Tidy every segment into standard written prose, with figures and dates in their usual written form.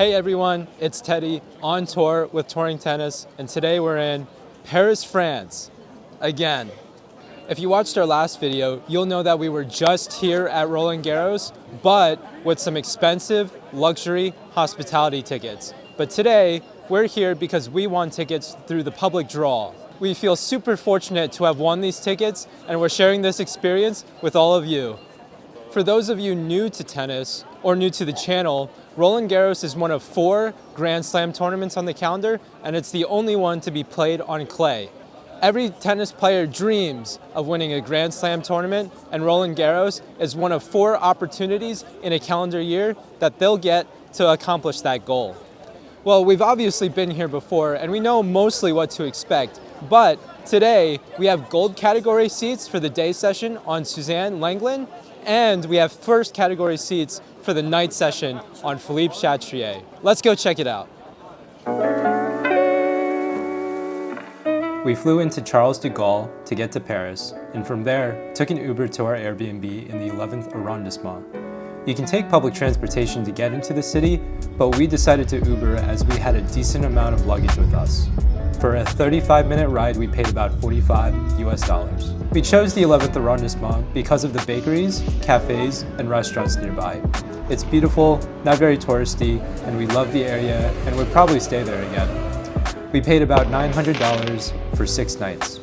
Hey everyone, it's Teddy on tour with Touring Tennis, and today we're in Paris, France, again. If you watched our last video, you'll know that we were just here at Roland Garros, but with some expensive luxury hospitality tickets. But today, we're here because we won tickets through the public draw. We feel super fortunate to have won these tickets, and we're sharing this experience with all of you. For those of you new to tennis or new to the channel, Roland Garros is one of 4 Grand Slam tournaments on the calendar, and it's the only one to be played on clay. Every tennis player dreams of winning a Grand Slam tournament, and Roland Garros is one of 4 opportunities in a calendar year that they'll get to accomplish that goal. Well, we've obviously been here before, and we know mostly what to expect, but today we have gold category seats for the day session on Suzanne Lenglen, and we have first category seats for the night session on Philippe Chatrier. Let's go check it out. We flew into Charles de Gaulle to get to Paris, and from there took an Uber to our Airbnb in the 11th arrondissement. You can take public transportation to get into the city, but we decided to Uber as we had a decent amount of luggage with us. For a 35-minute ride, we paid about $45 US. We chose the 11th arrondissement because of the bakeries, cafes, and restaurants nearby. It's beautiful, not very touristy, and we love the area and would probably stay there again. We paid about $900 for 6 nights.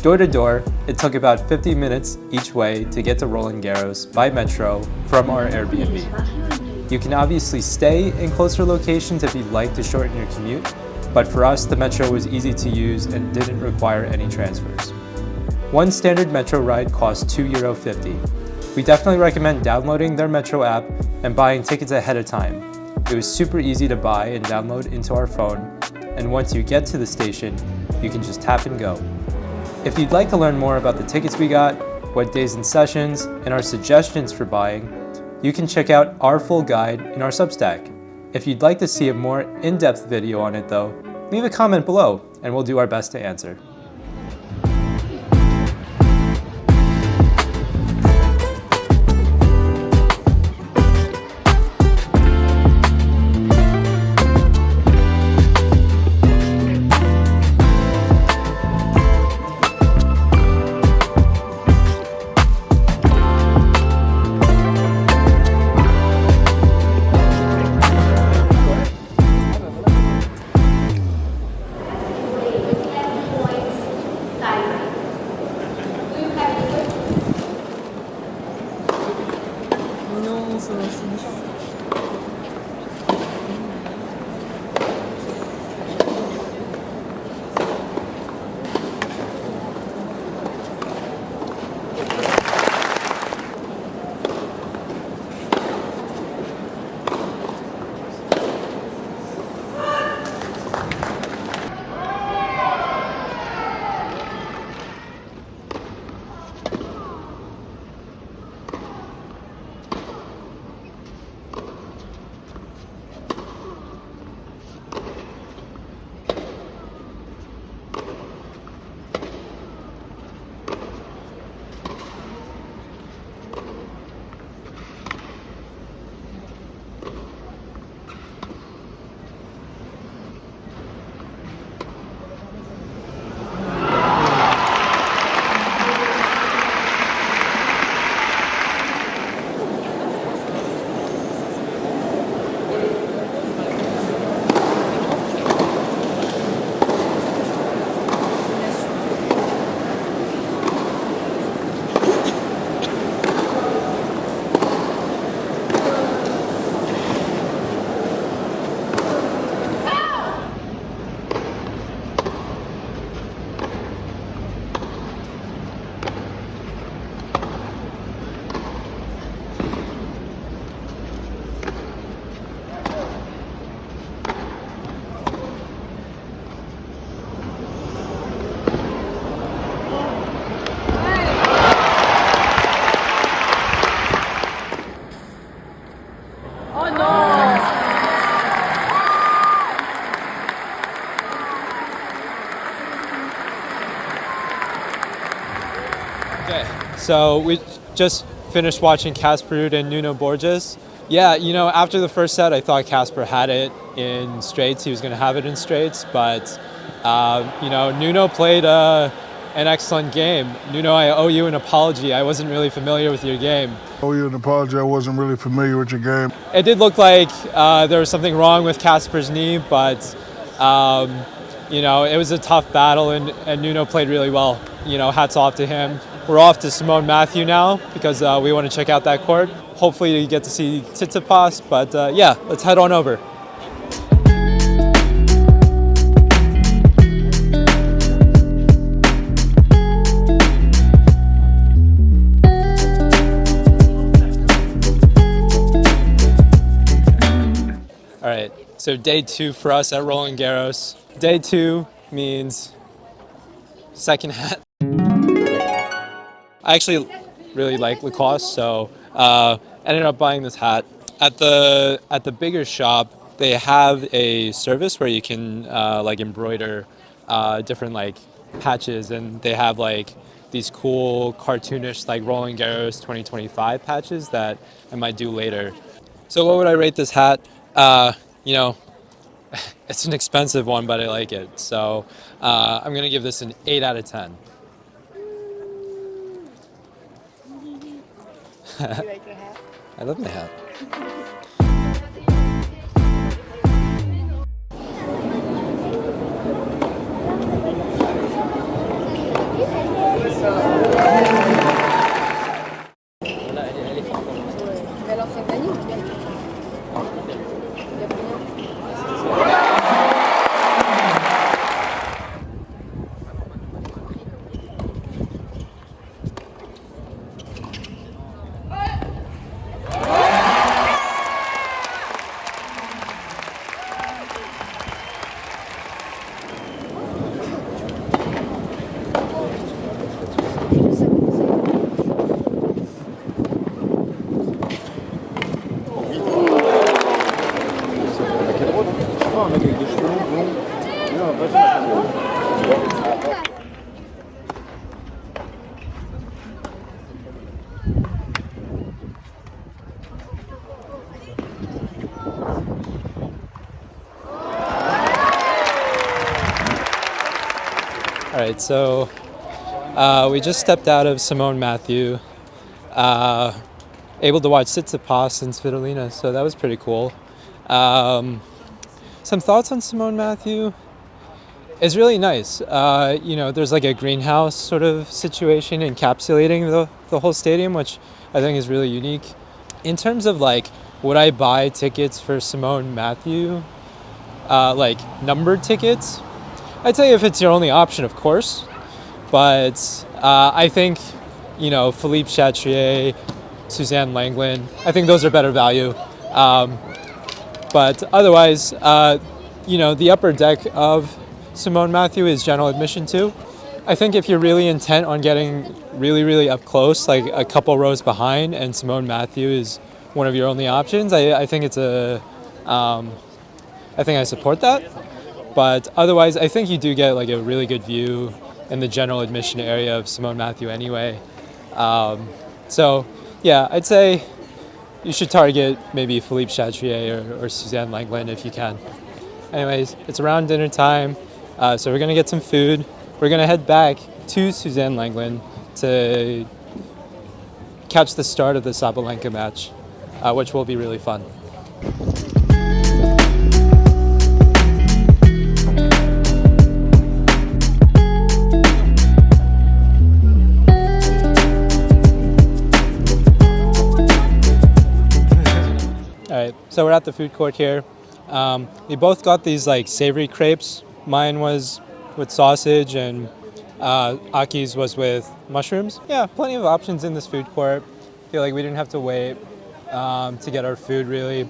Door to door, it took about 50 minutes each way to get to Roland Garros by metro from our Airbnb. You can obviously stay in closer locations if you'd like to shorten your commute, but for us, the metro was easy to use and didn't require any transfers. One standard metro ride cost €2.50. We definitely recommend downloading their metro app and buying tickets ahead of time. It was super easy to buy and download into our phone, and once you get to the station, you can just tap and go. If you'd like to learn more about the tickets we got, what days and sessions, and our suggestions for buying, you can check out our full guide in our Substack. If you'd like to see a more in-depth video on it though, leave a comment below and we'll do our best to answer. So we just finished watching Casper and Nuno Borges. Yeah, after the first set, I thought Casper had it in straights. He was going to have it in straights, but Nuno played an excellent game. Nuno, I owe you an apology. I wasn't really familiar with your game. I owe you an apology. I wasn't really familiar with your game. It did look like there was something wrong with Casper's knee, but it was a tough battle, and Nuno played really well. Hats off to him. We're off to Simonne Mathieu now because we want to check out that court. Hopefully you get to see Tsitsipas, but yeah, let's head on over. All right, so day 2 for us at Roland Garros. Day 2 means second hat. I actually really like Lacoste, so ended up buying this hat. At the bigger shop, they have a service where you can embroider different patches, and they have these cool cartoonish Roland Garros 2025 patches that I might do later. So what would I rate this hat? It's an expensive one, but I like it. So I'm gonna give this an 8 out of 10. You like your hat? I love my hat. All right, so we just stepped out of Simonne Mathieu, able to watch Tsitsipas and Svitolina, so that was pretty cool. Some thoughts on Simonne Mathieu. It's really nice. There's a greenhouse sort of situation encapsulating the whole stadium, which I think is really unique. In terms of would I buy tickets for Simonne Mathieu, numbered tickets? I'd say if it's your only option, of course. But I think, Philippe Chatrier, Suzanne Lenglen, I think those are better value. But otherwise, the upper deck of Simonne Mathieu is general admission too. I think if you're really intent on getting really, really up close, a couple rows behind, and Simonne Mathieu is one of your only options, I think I think I support that. But otherwise, I think you do get a really good view in the general admission area of Simonne Mathieu anyway. So yeah, I'd say you should target maybe Philippe Chatrier or Suzanne Lenglen if you can. Anyways, it's around dinner time, so we're gonna get some food. We're gonna head back to Suzanne Lenglen to catch the start of the Sabalenka match, which will be really fun. So we're at the food court here. We both got these savory crepes. Mine was with sausage and Aki's was with mushrooms. Yeah, plenty of options in this food court. I feel like we didn't have to wait to get our food really.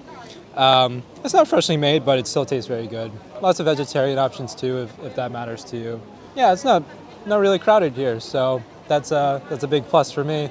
It's not freshly made, but it still tastes very good. Lots of vegetarian options too, if that matters to you. Yeah, it's not really crowded here, so that's a big plus for me.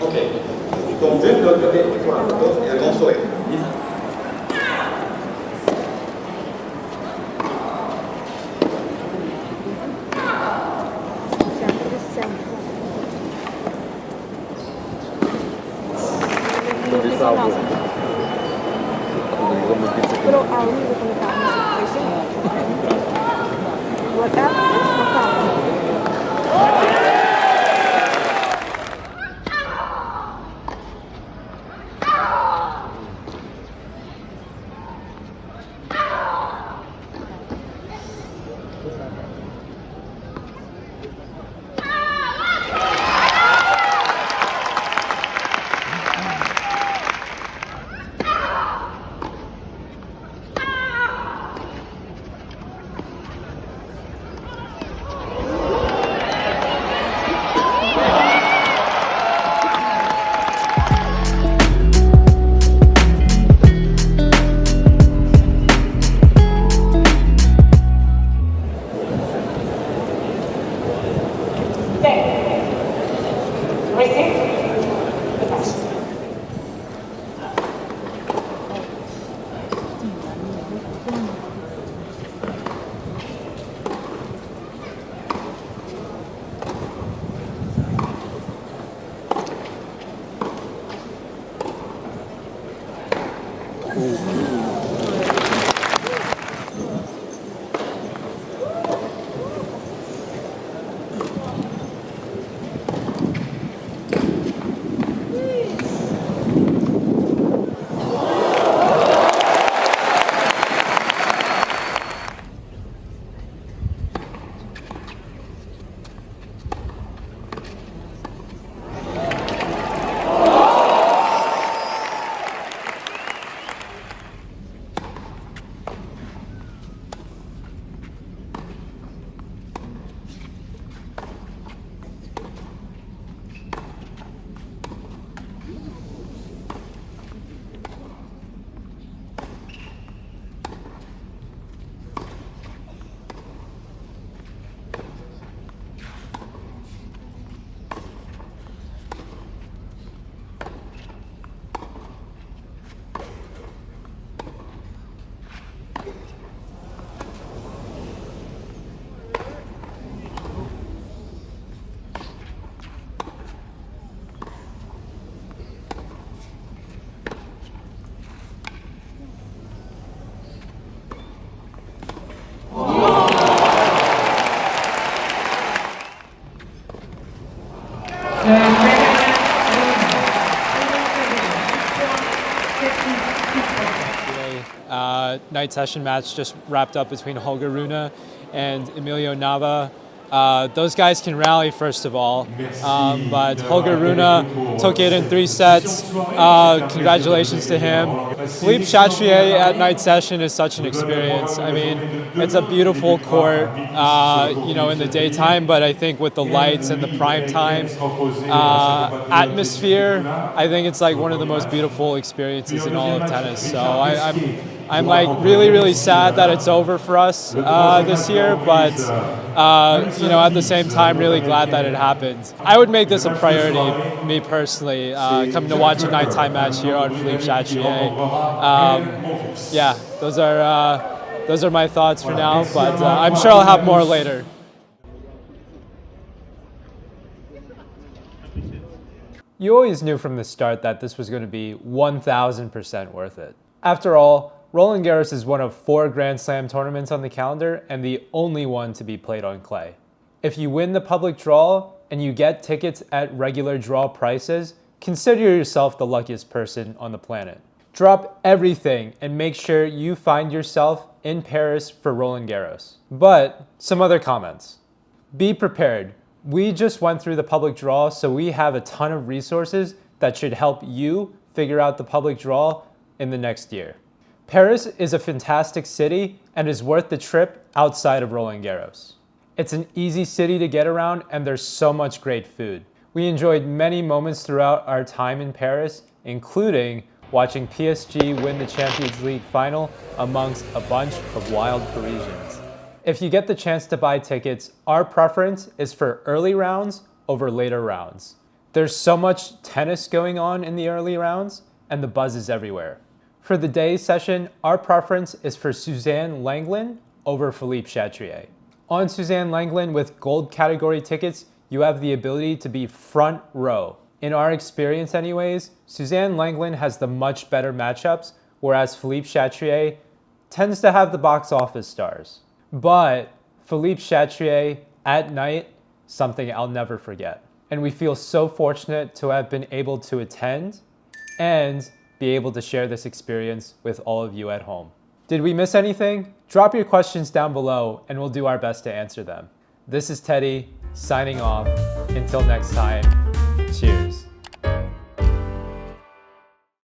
Ok. Donc juste de l'autre côté, voilà, et un grand sourire. Però ha un unico come Night session match just wrapped up between Holger Rune and Emiliana. Those guys can rally, first of all, but Holger Rune took it in 3 sets. Congratulations to him. Philippe Chatrier at night session is such an experience. I mean, it's a beautiful court, you know, in the daytime, but I think with the lights and the prime time atmosphere, I think it's like one of the most beautiful experiences in all of tennis. So I'm like really sad that it's over for us this year, but you know, at the same time, really glad that it happened. I would make this a priority, me personally, coming to watch a nighttime match here on Philippe Chatrier. Yeah, those are my thoughts for now, but I'm sure I'll have more later. You always knew from the start that this was going to be 1000% worth it. After all, Roland Garros is one of 4 Grand Slam tournaments on the calendar and the only one to be played on clay. If you win the public draw and you get tickets at regular draw prices, consider yourself the luckiest person on the planet. Drop everything and make sure you find yourself in Paris for Roland Garros. But some other comments. Be prepared. We just went through the public draw, so we have a ton of resources that should help you figure out the public draw in the next year. Paris is a fantastic city and is worth the trip outside of Roland Garros. It's an easy city to get around and there's so much great food. We enjoyed many moments throughout our time in Paris, including watching PSG win the Champions League final amongst a bunch of wild Parisians. If you get the chance to buy tickets, our preference is for early rounds over later rounds. There's so much tennis going on in the early rounds, and the buzz is everywhere. For the day's session, our preference is for Suzanne Lenglen over Philippe Chatrier. On Suzanne Lenglen with gold category tickets, you have the ability to be front row. In our experience anyways, Suzanne Lenglen has the much better matchups, whereas Philippe Chatrier tends to have the box office stars. But Philippe Chatrier at night, something I'll never forget. And we feel so fortunate to have been able to attend and be able to share this experience with all of you at home. Did we miss anything? Drop your questions down below and we'll do our best to answer them. This is Teddy, signing off. Until next time, cheers.